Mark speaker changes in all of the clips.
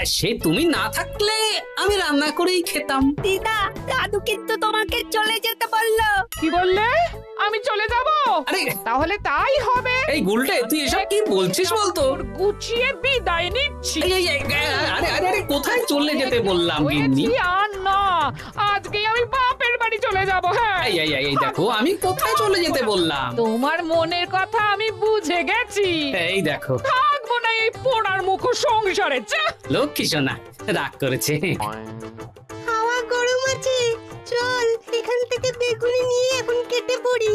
Speaker 1: সে তুমি না থাকলে আমি রান্না করেই খেতাম।
Speaker 2: দিদা, দাদু কিন্তু তোমাকে চলে যেতে বললো।
Speaker 3: কি বললে? আমি চলে যাব?
Speaker 1: আরে
Speaker 3: তাহলে তাই হবে।
Speaker 1: এই গুলটে, তুই এসব কি বলছিস বলতো?
Speaker 3: গুছিয়ে বিদায় নিচ্ছি।
Speaker 1: আরে আরে আরে, কোথায় চলে যেতে বললাম গিন্নি?
Speaker 3: হয়েছি আর না, আজকেই আমি বাপের বাড়ি চলে যাব। হ্যাঁ,
Speaker 1: এই দেখো, আমি কোথায় চলে যেতে বললাম?
Speaker 3: তোমার মনের কথা আমি বুঝে গেছি।
Speaker 1: এই দেখো,
Speaker 3: থাকবো না এই পোড়ার মুখ সংসারে। যা।
Speaker 1: লক্ষ্মী সোনা রাগ করেছে।
Speaker 2: হাওয়া গরম আছে, চল এখান থেকে বেগুনি নিয়ে এখন কেটে পড়ি।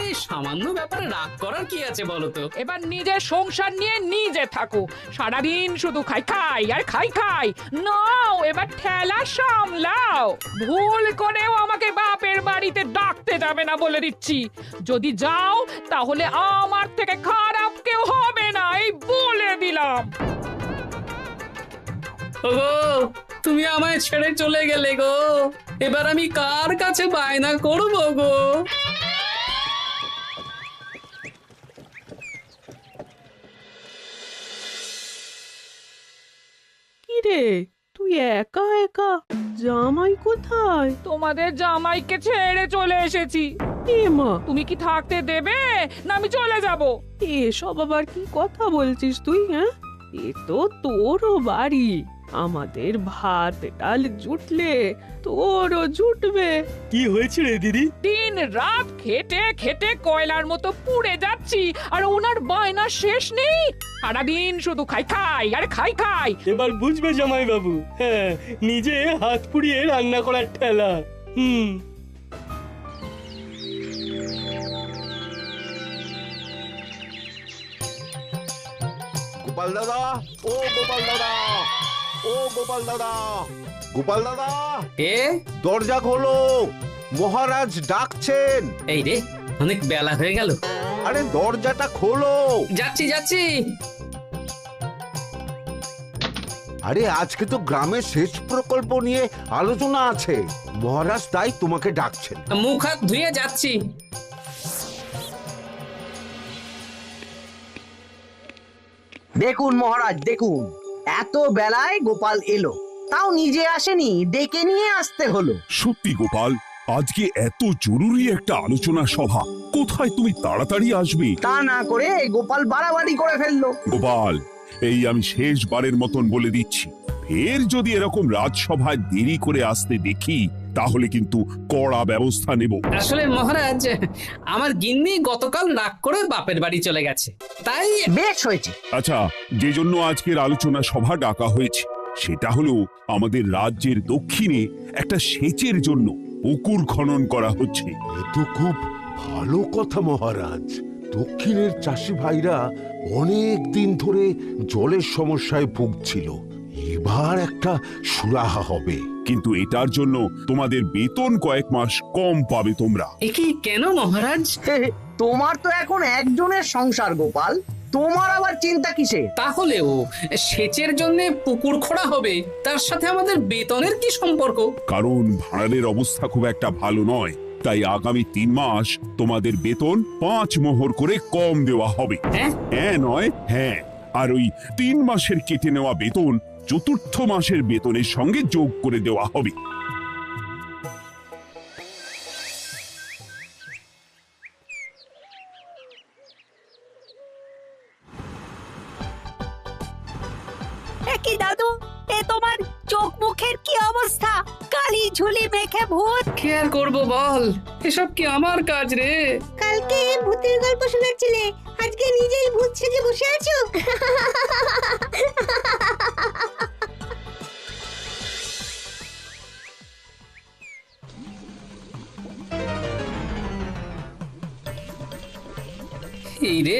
Speaker 1: এই সামান্য ব্যাপারে রাগ করার কি আছে বলো তো?
Speaker 3: এবার নিজের সংসার নিয়ে নিজে থাকো। সারাদিন শুধু খাই খাই আর খাই খাই। নাও এবার ঠেলা সামলাও। ভুল করেও আমাকে বাপের বাড়িতে ডাকতে যাবে না বলে দিচ্ছি। যদি যাও তাহলে আমার থেকে খারাপ কেউ হবে না, এই বলে দিলাম।
Speaker 1: ওগো, তুমি আমায় ছেড়ে চলে গেলে গো। এবার আমি কার কাছে বায়না করবো গো?
Speaker 4: কিরে, তুই একা একা? জামাই কোথায়?
Speaker 3: তোমাদের জামাইকে ছেড়ে চলে এসেছি।
Speaker 4: এ মা,
Speaker 3: তুমি কি থাকতে দেবে না আমি চলে যাব?
Speaker 4: এসব আবার কি কথা বলছিস তুই? হ্যাঁ, এ তো তোরও বাড়ি। আমাদের ভাত ডাল জুটলে তোরও জুটবে।
Speaker 5: কি হয়েছে রে দিদি?
Speaker 3: দিন রাত খেটে খেটে কয়লার মতো পুড়ে যাচ্ছি, আর ওনার বায়না শেষ নেই। সারাদিন শুধু খাই খাই আর খাই খাই।
Speaker 5: এবার বুঝবে জামাই বাবু। হ্যাঁ, নিজে হাত পুড়িয়ে রান্না করার ঠেলা।
Speaker 6: গোপাল দাদা, ও গোপাল দাদা, ও গোপাল দাদা, গোপাল দাদা,
Speaker 1: এ
Speaker 6: দরজা খোলো, মহারাজ ডাকছেন।
Speaker 1: এই রে, অনেক বেলা হয়ে গেল।
Speaker 6: আরে দরজাটা খোলো।
Speaker 1: যাচ্ছি যাচ্ছি।
Speaker 6: আরে আজকে তো গ্রামের সেচ প্রকল্প নিয়ে আলোচনা আছে, মহারাজ তাই তোমাকে ডাকছেন।
Speaker 1: মুখ হাত ধুয়ে যাচ্ছি।
Speaker 7: দেখুন মহারাজ, দেখুন এত বেলায় গোপাল এলো, তাও নিজে আসেনি, ডেকে নিয়ে আসতে হলো।
Speaker 8: সত্যি গোপাল, আজকে এত জরুরি একটা আলোচনা সভা, কোথায় তুমি তাড়াতাড়ি আসবে?
Speaker 7: তা না করে গোপাল বাড়াবাড়ি করে ফেললো।
Speaker 8: গোপাল, এই আমি শেষবারের মতন বলে দিচ্ছি, ফের যদি এরকম রাজসভায় দেরি করে আসতে দেখি তাহলে কিন্তু কড়া ব্যবস্থা নেব।
Speaker 1: আসলে মহারাজ, আমার গিন্নি গতকাল রাগ করে বাপের বাড়ি চলে গেছে, তাই।
Speaker 7: বেশ হয়েছে।
Speaker 8: আচ্ছা, যে জন্য আজকের আলোচনা সভা ডাকা হয়েছে সেটা হলো আমাদের রাজ্যের দক্ষিণে একটা সেচের জন্য পুকুর খনন করা হচ্ছে।
Speaker 6: এ তো খুব ভালো কথা মহারাজ। দক্ষিণের চাষি ভাইরা অনেক দিন ধরে জলের সমস্যায় ভুগছিল, এবার একটা সুরাহা হবে।
Speaker 8: কিন্তু এটার জন্য তোমাদের বেতন কয়েক মাস কম পাবে তোমরা।
Speaker 1: এ কি, কেন মহারাজ?
Speaker 7: তোমার তো এখন একজনের সংসার গোপাল, তোমার আবার চিন্তা কিসে?
Speaker 1: তাহলেও সেচের জন্য পুকুর খোঁড়া হবে, তার সাথে আমাদের বেতনের কি সম্পর্ক?
Speaker 8: কারণ ভাড়ারের অবস্থা খুব একটা ভালো নয়, তাই আগামী 3 মাস তোমাদের বেতন 5 মোহর করে কম দেওয়া হবে।
Speaker 1: হ্যাঁ?
Speaker 8: হ্যাঁ নয় হ্যাঁ। আর ওই 3 মাসের কেটে নেওয়া বেতন চতুর্থ মাসের বেতনের সঙ্গে যোগ করে দেওয়া হবে।
Speaker 2: কি দাদু, এ তোমার চোখ মুখের কি অবস্থা? কালি ঝুলি মেখে ভূত।
Speaker 1: কি আর করবো বল, এসব কি আমার কাজ রে?
Speaker 2: কালকে ভূতের গল্প শোনাচ্ছিলে, আজকে নিজেই ভূত সেজে বসে আছো।
Speaker 1: এই রে,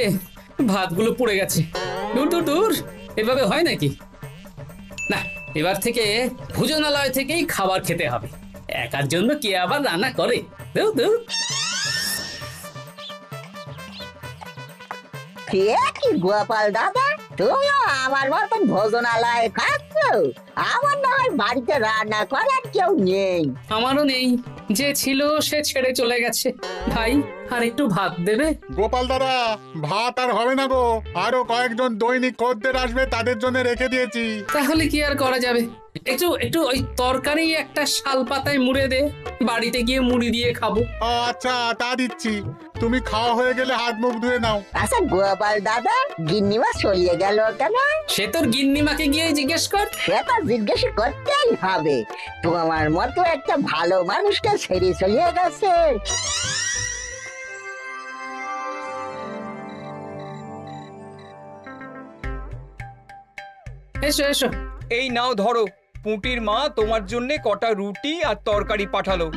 Speaker 1: ভাতগুলো পড়ে গেছে। দূর দূর দূর, এভাবে হয় নাকি? না, এবার থেকে ভোজনালয় থেকেই খাবার খেতে হবে। একার জন্য কে আবার রান্না করে? দূর দূর।
Speaker 9: কি গোপাল দাদা, তুমিও আমার মতন ভোজনালয়ে খাচ্ছ? আমার না হয় বাড়িতে রান্না করার কেউ নেই।
Speaker 1: আমারও নেই, যে ছিল সে ছেড়ে চলে গেছে। ভাই, আর একটু ভাত দেবে?
Speaker 10: গোপাল দাদা, ভাত আর হবে না গো, আরো কয়েকজন দৈনিক খদ্দের আসবে, তাদের জন্য রেখে দিয়েছি।
Speaker 1: তাহলে কি আর করা যাবে, একটু একটু ওই তরকারি একটা শাল পাতায় মুড়ে দে, বাড়িতে গিয়ে মুড়ি দিয়ে খাবো।
Speaker 10: আচ্ছা, তা দিচ্ছি। তুমি খাওয়া হয়ে গেলে হাত মুখ ধুয়ে নাও।
Speaker 9: আচ্ছা গোপাল দাদা, গিন্নিমা চলিয়ে গেল কেন?
Speaker 1: সে তোর গিন্নিমাকে গিয়ে জিজ্ঞেস কর।
Speaker 9: সে তো জিজ্ঞেস করতেই হবে, তোমার মতো একটা ভালো মানুষকে ছেড়ে চলিয়ে গেছে।
Speaker 1: এসো এসো।
Speaker 11: এই নাও ধরো, পুঁটির মা তোমার জন্য কটা রুটি আর তরকারি পাঠালো।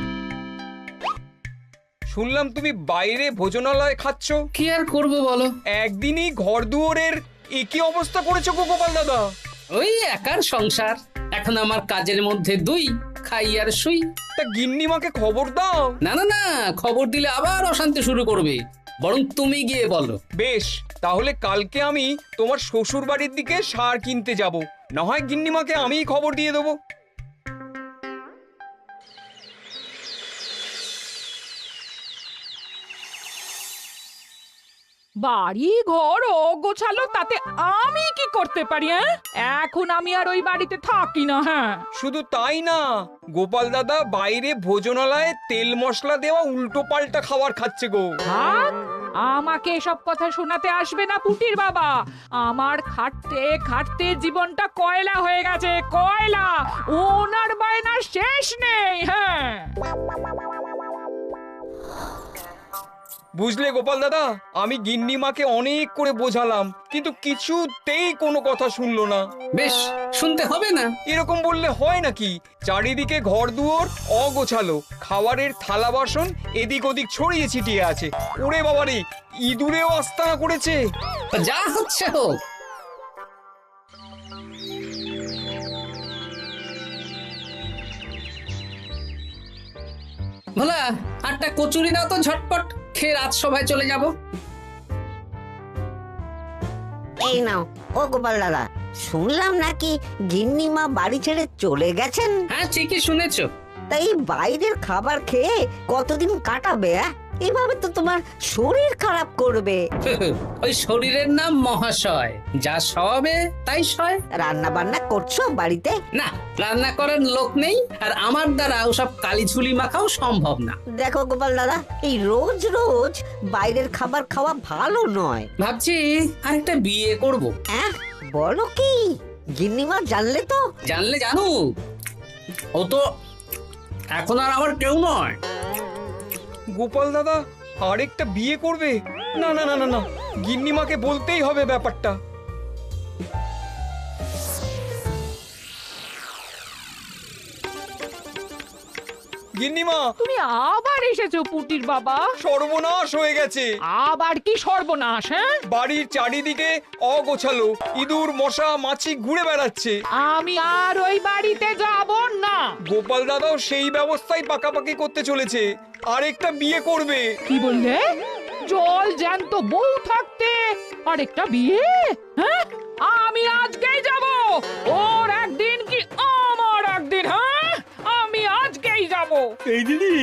Speaker 11: শুনলাম তুমি বাইরে ভোজনালয় খাচ্ছ।
Speaker 1: কি আর করবো বলো,
Speaker 11: একদিনই ঘর দুয়ারের একই অবস্থা করেছো গো গোপাল দাদা।
Speaker 1: ওই একার সংসার, এখন আমার কাজের মধ্যে দুই, খাই আর শুই।
Speaker 11: তা গিন্নিমাকে খবর দাও।
Speaker 1: না না না, খবর দিলে আবার অশান্তি শুরু করবে, বরং তুমি গিয়ে বলো।
Speaker 11: বেশ, তাহলে কালকে আমি তোমার শ্বশুর বাড়ির দিকে সার কিনতে যাব, না হয় গিন্নিমাকে আমিই খবর দিয়ে দেবো।
Speaker 3: বাড়ি ঘর গোছালো, তাতে আমি কি করতে পারি? এখন আমি আর ওই বাড়িতে থাকি না। হ্যাঁ,
Speaker 11: শুধু তাই না, গোপাল দাদা বাইরে ভোজনালয়ে তেল মশলা দেওয়া উল্টো পাল্টা খাবার খাচ্ছে গো।
Speaker 3: থাক, আমাকে এসব কথা শোনাতে আসবে না পুটির বাবা। আমার খাটতে খাটতে জীবনটা কয়লা হয়ে গেছে, কয়লা। ওনার বায়নার শেষ নেই। হ্যাঁ,
Speaker 11: বুঝলে গোপাল দাদা, আমি গিন্নিমাকে অনেক করে বোঝালাম, কিন্তু কিছুতেই কোনো কথা শুনলো না।
Speaker 1: বেশ, শুনতে হবে না।
Speaker 11: এরকম বললে হয় নাকি? চারিদিকে ঘর দুয়ার অগোছালো, খাবারের থালা বাসন এদিক ওদিক ছড়িয়ে ছিটিয়ে আছে। ওরে বাবারে, ইঁদুরেও আস্তানা করেছে।
Speaker 1: যা হচ্ছে হোক। ভোলা, আটটা কচুরি দাও তো ঝটপট, খেয়ে রাজসভায় চলে যাব।
Speaker 9: এই নাও। ও গোপাল দাদা, শুনলাম নাকি গিন্নিমা বাড়ি ছেড়ে চলে গেছেন?
Speaker 1: হ্যাঁ, ঠিকই শুনেছো।
Speaker 9: তাই বাইরের খাবার খেয়ে কতদিন কাটাবে? এভাবে তো তোমার শরীর খারাপ করবে।
Speaker 1: ওই শরীরের নাম মহাশয়, যা সবে তাই সয়।
Speaker 9: রান্না বান্না করছো বাড়িতে?
Speaker 1: না, রান্না করার লোক নেই, আর আমার দ্বারা ওসব কালিঝুলি মাখাও সম্ভব না।
Speaker 9: দেখো গোপাল দাদা, এই রোজ রোজ বাইরের খাবার খাওয়া ভালো নয়।
Speaker 1: ভাবছি আরেকটা বিয়ে করব।
Speaker 9: হ্যাঁ, বলো কি? গিন্নিমা জানলে তো?
Speaker 1: জানলে জানুক, ও তো এখন আর আমার কেউ নয়।
Speaker 11: গোপাল দাদা আরেকটা বিয়ে করবে? না না না না না, গিন্নিমাকে বলতেই হবে ব্যাপারটা। গিন্নিমা,
Speaker 3: তুমি আবার এসেছো পুটির বাবা।
Speaker 11: সর্বনাশ হয়ে গেছে।
Speaker 3: আবার কি সর্বনাশ? হ্যাঁ,
Speaker 11: বাড়ির চারিদিকে অগোছালো, ইঁদুর মশা মাছি ঘুরে বেড়াচ্ছে।
Speaker 3: আমি আর ওই বাড়িতে যাব না।
Speaker 11: গোপাল দাদাও সেই ব্যবস্থাই পাকাপাকি করতে চলেছে, আরেকটা বিয়ে করবে।
Speaker 3: কি বললে? জল জ্যান্ত বউ থাকতে আরেকটা বিয়ে? হ্যাঁ, আমি আজকেই যাব। ওর একদিন কি আমার একদিন? হ্যাঁ, আমি আজকেই যাব।
Speaker 5: এই দিদি,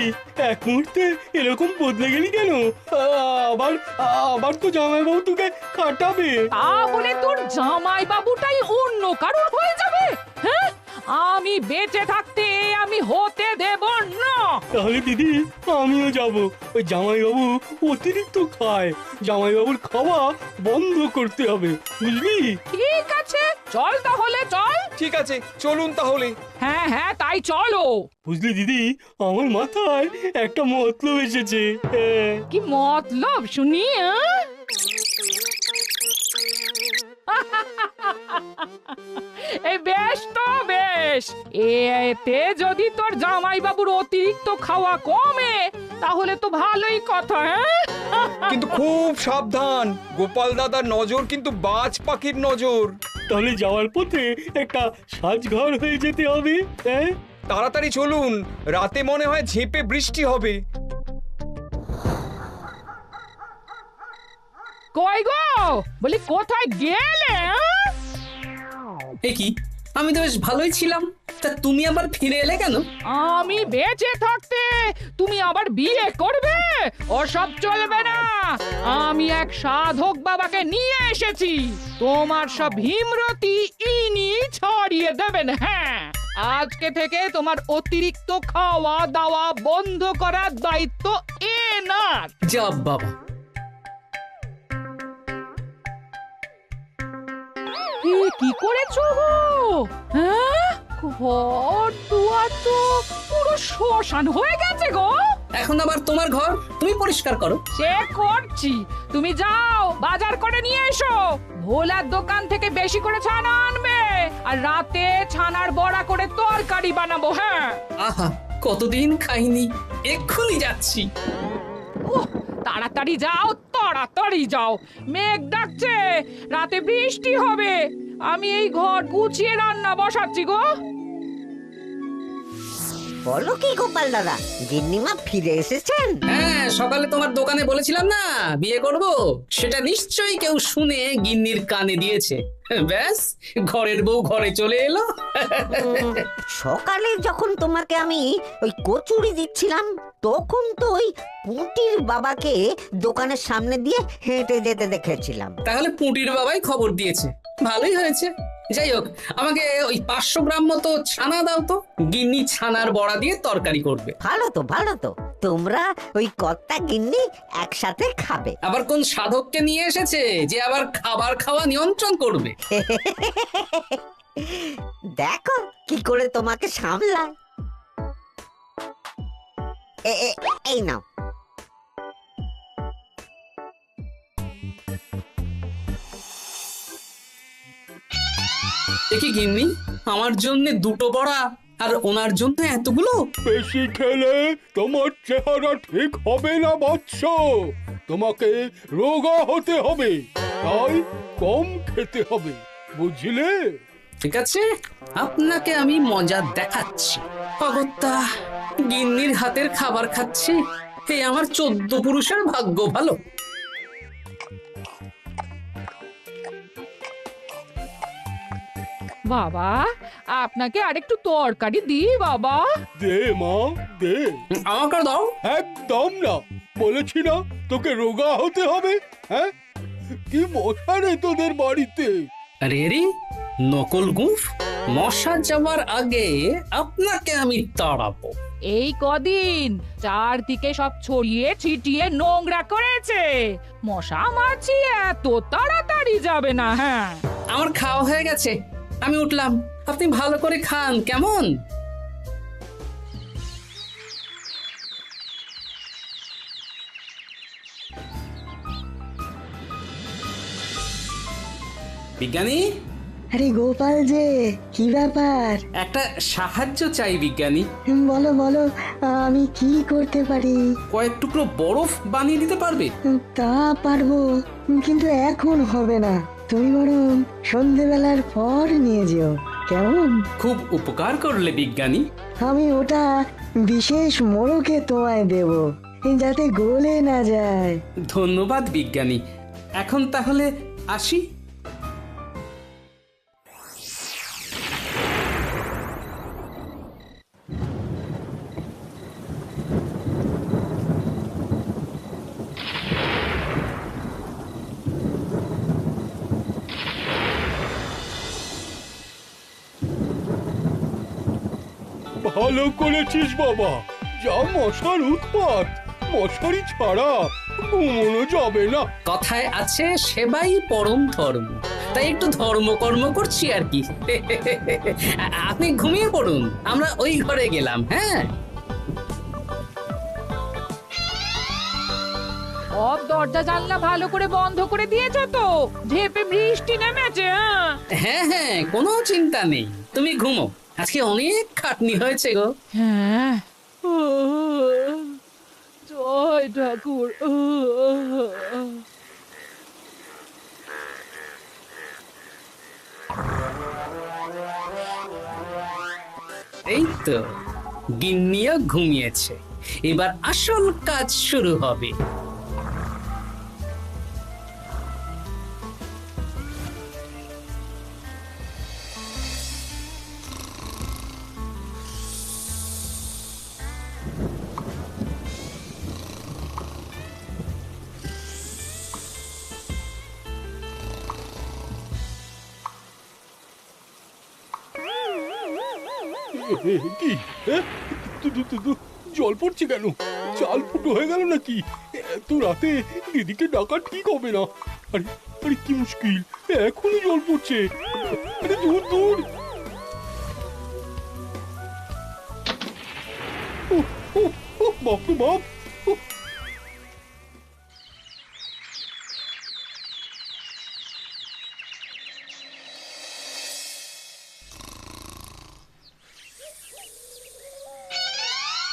Speaker 5: এক মুহূর্তে এরকম বদলে গেলি কেন? আবার আবার তো জামাইবাবু তোকে কাটাবে।
Speaker 3: তা বলে তোর জামাই বাবুটাই অন্য কারোর হয়ে যাবে? হ্যাঁ, আমি বেঁচে থাকতে আমি হতে দেব না।
Speaker 5: তাহলে দিদি, আমিও যাব। ওই জামাইবাবু অতিরিক্ত খায়, জামাইবাবুর খাওয়া বন্ধ করতে হবে, বুঝলি?
Speaker 3: ঠিক আছে, চল তাহলে, চল।
Speaker 11: ঠিক আছে, চলুন তাহলে।
Speaker 3: হ্যাঁ হ্যাঁ, তাই চলো।
Speaker 5: বুঝলি দিদি, আমার মাথায় একটা মতলব এসেছে।
Speaker 3: কি মতলব শুনি? এই বেশ তো বেশ, এতে যদি তোর জামাই বাবুর অতিরিক্ত খাওয়া কমে তাহলে তো ভালোই কথা।
Speaker 11: কিন্তু খুব সাবধান, গোপাল দাদার নজর কিন্তু বাজ পাখির নজর।
Speaker 5: তাহলে যাওয়ার পথে একটা সাজঘর হয়ে যেতে হবে। হ্যাঁ,
Speaker 11: তাড়াতাড়ি চলুন, রাতে মনে হয় ঝেঁপে বৃষ্টি হবে।
Speaker 3: কই গো, বলি কোথায় গেলে?
Speaker 1: এ কি, আমি তো বেশ ভালোই ছিলাম, তা তা তুমি আবার ফিরে এলে কেন?
Speaker 3: আমি বেঁচে থাকতে তুমি আবার বিয়ে করবে? ওসব চলবে না। আমি এক সাধক বাবাকে নিয়ে এসেছি, তোমার সব ভীমরতি ইনি ছড়িয়ে দেবেন। হ্যাঁ, আজকে থেকে তোমার অতিরিক্ত খাওয়া দাওয়া বন্ধ করার দায়িত্ব এনার।
Speaker 1: যাব বাবা।
Speaker 3: কি করেছো গো? হ্যাঁ, ঘর দুয়ার তো পুরো শ্মশান হয়ে গেছে গো।
Speaker 1: এখন আবার তোমার ঘর তুমি পরিষ্কার করো।
Speaker 3: সে করছি, তুমি যাও বাজার করে নিয়ে এসো। ভোলার দোকান থেকে বেশি করে ছানা আনবে, আর রাতে ছানার বড়া করে তরকারি বানাবো। হ্যাঁ,
Speaker 1: আহা, কতদিন খাইনি, এক্ষুনি যাচ্ছি।
Speaker 3: তাড়াতাড়ি যাও, তাড়াতাড়ি যাও। মেঘ ডাকছে, রাতে বৃষ্টি হবে। আমি এই ঘর গুছিয়ে রান্না বসাচ্ছি গো।
Speaker 9: বলো কি গোপাল দাদা, গিন্নিমা ফিরে এসেছেন?
Speaker 1: হ্যাঁ, সকালে তোমার দোকানে বলেছিলাম না বিয়ে করব, সেটা নিশ্চয়ই কেউ শুনে গিন্নির কানে দিয়েছে। ব্যাস, ঘরের বউ ঘরে চলে এলো।
Speaker 9: সকালে যখন তোমাকে আমি ওই কচুরি দিচ্ছিলাম, তখন তো ওই পুঁটির বাবাকে দোকানের সামনে দিয়ে হেঁটে যেতে দেখেছিলাম।
Speaker 1: তাহলে পুঁটির বাবাই খবর দিয়েছে, ভালোই হয়েছে। যাই হোক, আমাকে ওই 500 গ্রাম মতো ছানা দাও তো, গিন্নি ছানার বড়া দিয়ে তরকারি করবে।
Speaker 9: ভালো তো, ভালো তো, তোমরা ওই কর্তা গিন্নি একসাথে খাবে।
Speaker 1: আবার কোন সাধককে নিয়ে এসেছে যে আবার খাবার খাওয়া নিয়ন্ত্রণ করবে?
Speaker 9: দেখো কি করে তোমাকে সামলায়। এই নাও।
Speaker 1: দেখি গিন্নি, আমার জন্য 2টো বড়া আর ওনার জন্য এতগুলো?
Speaker 5: বেশি খেলে তোমার চেহারা ঠিক হবে না বৎস, তোমাকে রোগা হতে হবে, তাই কম খেতে হবে, বুঝলে?
Speaker 1: ঠিক আছে, আপনাকে আমি মজা দেখাচ্ছি। অগত্যা গিন্নির হাতের খাবার খাচ্ছি, এই আমার 14 পুরুষের ভাগ্য ভালো।
Speaker 3: বাবা, আপনাকে আরেকটু তরকারি দিই বাবা?
Speaker 5: দে মা, দে।
Speaker 1: আমাকে দাও।
Speaker 5: একদম না, বলেছি না তোকে রোগা হতে হবে। হ্যাঁ, কি মশা রে তোদের বাড়িতে।
Speaker 1: আরে রে, নকল গুফ, মশা যাওয়ার আগে আপনাকে আমি তাড়াবো।
Speaker 3: এই কদিন চারদিকে সব ছড়িয়ে ছিটিয়ে নোংরা করেছে, মশা মাছি এত তাড়াতাড়ি যাবে না। হ্যাঁ,
Speaker 1: আমার খাওয়া হয়ে গেছে, আমি উঠলাম। আপনি ভালো করে খান, কেমন? বিজ্ঞানী।
Speaker 12: আরে গোপাল যে, কি ব্যাপার?
Speaker 1: একটা সাহায্য চাই বিজ্ঞানী।
Speaker 12: বলো বলো, আমি কি করতে পারি?
Speaker 1: কয়েক টুকরো বরফ বানিয়ে দিতে পারবে?
Speaker 12: তা পারবো, কিন্তু এখন হবে না। তুমি বরং সন্ধেবেলার পর নিয়ে যেও, কেমন?
Speaker 1: খুব উপকার করলে বিজ্ঞানী।
Speaker 12: আমি ওটা বিশেষ মোড়কে তোমায় দেব, যাতে গলে না যায়।
Speaker 1: ধন্যবাদ বিজ্ঞানী, এখন তাহলে আসি।
Speaker 5: ভালো করেছিস বাবা, যা মশার উৎপাত, মশারি ছাড়া ঘুমোনো যাবে না।
Speaker 1: কথায় আছে সেবাই পরম ধর্ম, তাই একটু ধর্মকর্ম করছি আর কি। আপনি ঘুমিয়ে পড়ুন, আমরা ওই ঘরে গেলাম। হ্যাঁ,
Speaker 3: সব দরজা জানলা ভালো করে বন্ধ করে দিয়েছো তো? ঝেপে বৃষ্টি নেমেছে।
Speaker 1: হ্যাঁ হ্যাঁ, কোনো চিন্তা নেই, তুমি ঘুমো, আজকে অনেক খাটনি হয়েছে গো।
Speaker 3: হ্যাঁ, জয় ঠাকুর।
Speaker 1: এই তো গিন্নিও ঘুমিয়েছে, এবার আসল কাজ শুরু হবে।
Speaker 5: কি জল পড়ছে কেন? চাল ফুটো হয়ে গেল নাকি? এত রাতে দিদিকে ডাকা ঠিক হবে না। আরে আরে কি মুশকিল, এখনই জল পড়ছে। আরে দূর দূর। বাপরে বাপ।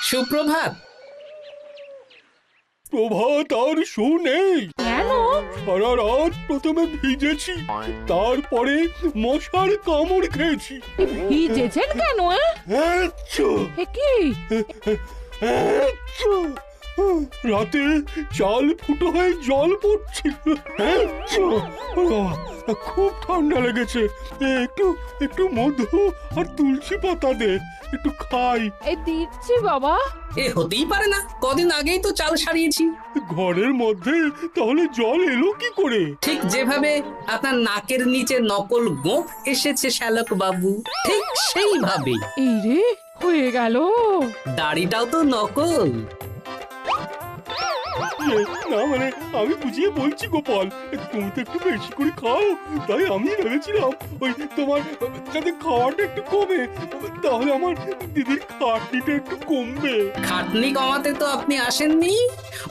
Speaker 1: সুপ্রভাত।
Speaker 5: প্রভাত আর শো নেই।
Speaker 3: কেন?
Speaker 5: সারা রাত প্রথমে ভিজেছি, তারপরে মশার কামড় খেয়েছি।
Speaker 3: ভিজেছেন কেন?
Speaker 5: আচ্ছা,
Speaker 3: এ কি?
Speaker 5: আচ্ছা। রাতে চাল ফুটো হয়ে জল পড়ছিল। আচ্ছা, খুব ঠান্ডা লেগেছে। একটু একটু মধু আর তুলসী পাতা দে, একটু খাই।
Speaker 3: এই দিচ্ছি বাবা।
Speaker 1: এ হতেই পারে না, কদিন আগেই তো চাল সারিয়েছি।
Speaker 5: ঘরের মধ্যে তাহলে জল এলো কি করে?
Speaker 1: ঠিক যেভাবে আপনার নাকের নিচে নকল গোঁফ এসেছে শ্যালক বাবু, ঠিক সেইভাবেই।
Speaker 3: এই রে, হয়ে গেল।
Speaker 1: দাড়িটাও তো নকল।
Speaker 5: না মানে আমি বুঝিয়ে বলছি গোপাল, তুমি তো একটু বেশি করে খাও, তাই আমি ভেবেছিলাম ওই তোমার যাতে খাওয়াটা একটু কমে, তাহলে আমার দিদির খাটনিটা একটু কমবে।
Speaker 1: খাটনি কমাতে তো আপনি আসেননি,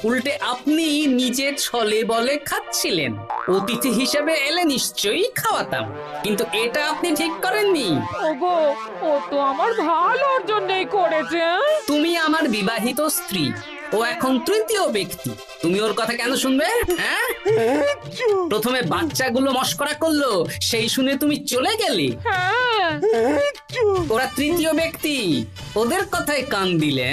Speaker 1: উল্টে আপনি নিজে ছলে বলে খাচ্ছিলেন। অতিথি হিসেবে এলে নিশ্চয়ই খাওয়াতাম, কিন্তু এটা আপনি ঠিক করেননি।
Speaker 3: ওগো, ও তো আমার ভালোর জন্যই করেছে।
Speaker 1: তুমি আমার বিবাহিত স্ত্রী, ও এখন তৃতীয় ব্যক্তি, তুমি ওর কথা কেন শুনবে? হ্যাঁ, প্রথমে বাচ্চাগুলো মস্করা করলো, সেই শুনে তুমি চলে গেলে। ওরা তৃতীয় ব্যক্তি, ওদের কথায় কান দিলে।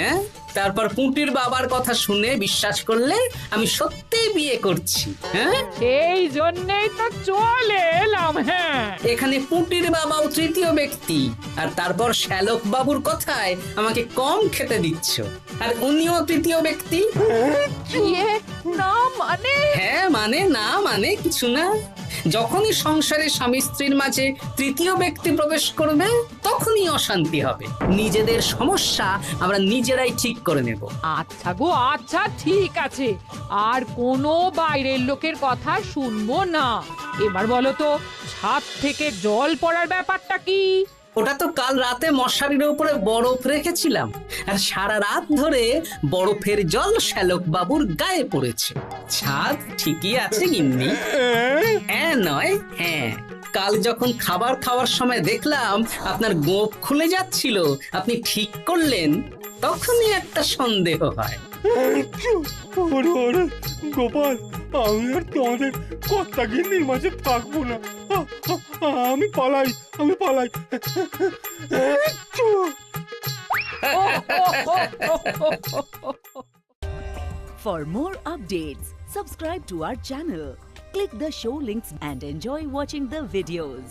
Speaker 1: তারপর পুঁটির বাবার কথা শুনে বিশ্বাস করলে আমি সত্যিই বিয়ে করছি। হ্যাঁ,
Speaker 3: সেই জন্যই তো চলে এলাম। হ্যাঁ,
Speaker 1: এখানে পুঁটির বাবাও তৃতীয় ব্যক্তি, আর তারপর শ্যালক বাবুর কথায় আমাকে কম খেতে দিচ্ছ, আর উনিও তৃতীয় ব্যক্তি।
Speaker 3: না মানে?
Speaker 1: হ্যাঁ মানে, না মানে কিছু না। যখনই সংসারে স্বামী স্ত্রীর মাঝে তৃতীয় ব্যক্তি প্রবেশ করবে, তখনই অশান্তি হবে। নিজেদের সমস্যা আমরা নিজেরাই ঠিক করে নেব।
Speaker 3: আচ্ছা গো, আচ্ছা ঠিক আছে, আর কোনো বাইরের লোকের কথা শুনবো না। এবার বলো তো, ছাদ থেকে জল পড়ার ব্যাপারটা কি?
Speaker 1: ওটা তো কাল রাতে মশারির উপরে বরফ রেখেছিলাম, আর সারা রাত ধরে বরফের জল শ্যালক বাবুর গায়ে পড়েছে। ছাদ ঠিকই আছে গিন্নি। হ্যাঁ নয় হ্যাঁ, কাল যখন খাবার খাওয়ার সময় দেখলাম আপনার গোঁফ খুলে যাচ্ছিল, আপনি ঠিক করলেন, তখনই একটা সন্দেহ হয়।
Speaker 5: গোপাল, আমি আর তোমাদের কর্তা গিন্নির মাঝে থাকবো না। আমি পালাই, আমি পালাই।
Speaker 13: For more updates, subscribe to our channel, click the show links and enjoy watching the videos.